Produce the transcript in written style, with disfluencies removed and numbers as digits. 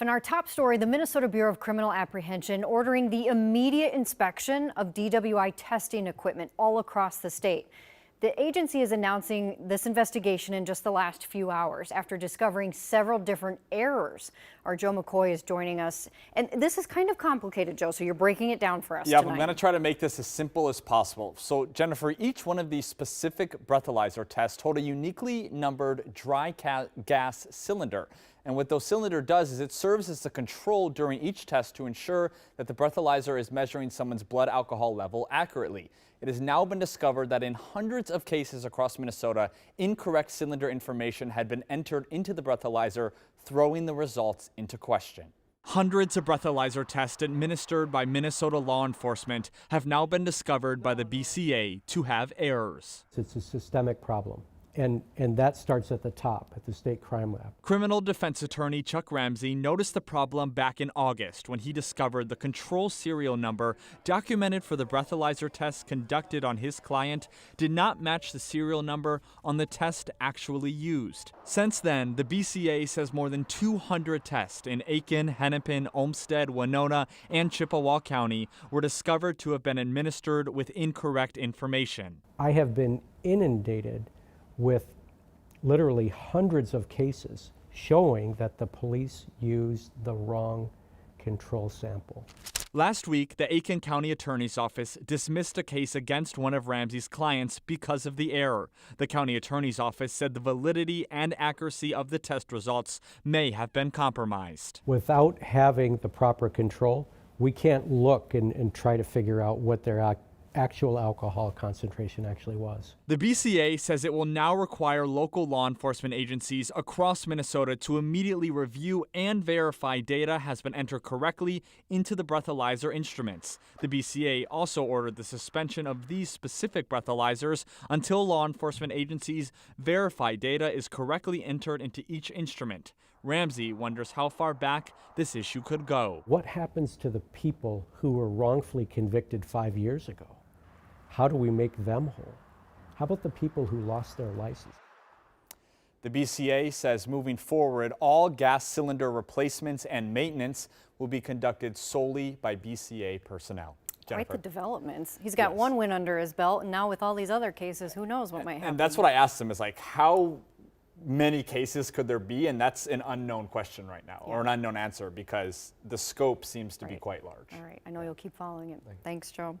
In our top story, the Minnesota Bureau of Criminal Apprehension ordering the immediate inspection of DWI testing equipment all across the state. The agency is announcing this investigation in just the last few hours after discovering several different errors. Our Joe McCoy is joining us. And this is kind of complicated, Joe, so you're breaking it down for us tonight. I'm going to try to make this as simple as possible. So, Jennifer, each one of these specific breathalyzer tests hold a uniquely numbered dry gas cylinder. And what those cylinder does is it serves as the control during each test to ensure that the breathalyzer is measuring someone's blood alcohol level accurately. It has now been discovered that in hundreds of cases across Minnesota, incorrect cylinder information had been entered into the breathalyzer, throwing the results into question. Hundreds of breathalyzer tests administered by Minnesota law enforcement have now been discovered by the BCA to have errors. It's a systemic problem. And that starts at the top, at the state crime lab. Criminal defense attorney Chuck Ramsey noticed the problem back in August when he discovered the control serial number documented for the breathalyzer tests conducted on his client did not match the serial number on the test actually used. Since then, the BCA says more than 200 tests in Aiken, Hennepin, Olmsted, Winona, and Chippewa County were discovered to have been administered with incorrect information. I have been inundated with literally hundreds of cases showing that the police used the wrong control sample. Last week, the Aiken County Attorney's Office dismissed a case against one of Ramsey's clients because of the error. The County Attorney's Office said the validity and accuracy of the test results may have been compromised. Without having the proper control, we can't look and try to figure out what their actual alcohol concentration actually was. The BCA says it will now require local law enforcement agencies across Minnesota to immediately review and verify data has been entered correctly into the breathalyzer instruments. The BCA also ordered the suspension of these specific breathalyzers until law enforcement agencies verify data is correctly entered into each instrument. Ramsey wonders how far back this issue could go. What happens to the people who were wrongfully convicted 5 years ago? How do we make them whole? How about the people who lost their license? The BCA says moving forward, all gas cylinder replacements and maintenance will be conducted solely by BCA personnel. Jennifer. Quite the developments. He's got one win under his belt, and now with all these other cases, who knows what might happen. And that's what I asked him is like, how many cases could there be? And that's an unknown question right now, or an unknown answer, because the scope seems to be quite large. All right, I know you'll keep following it. Thanks, Joe.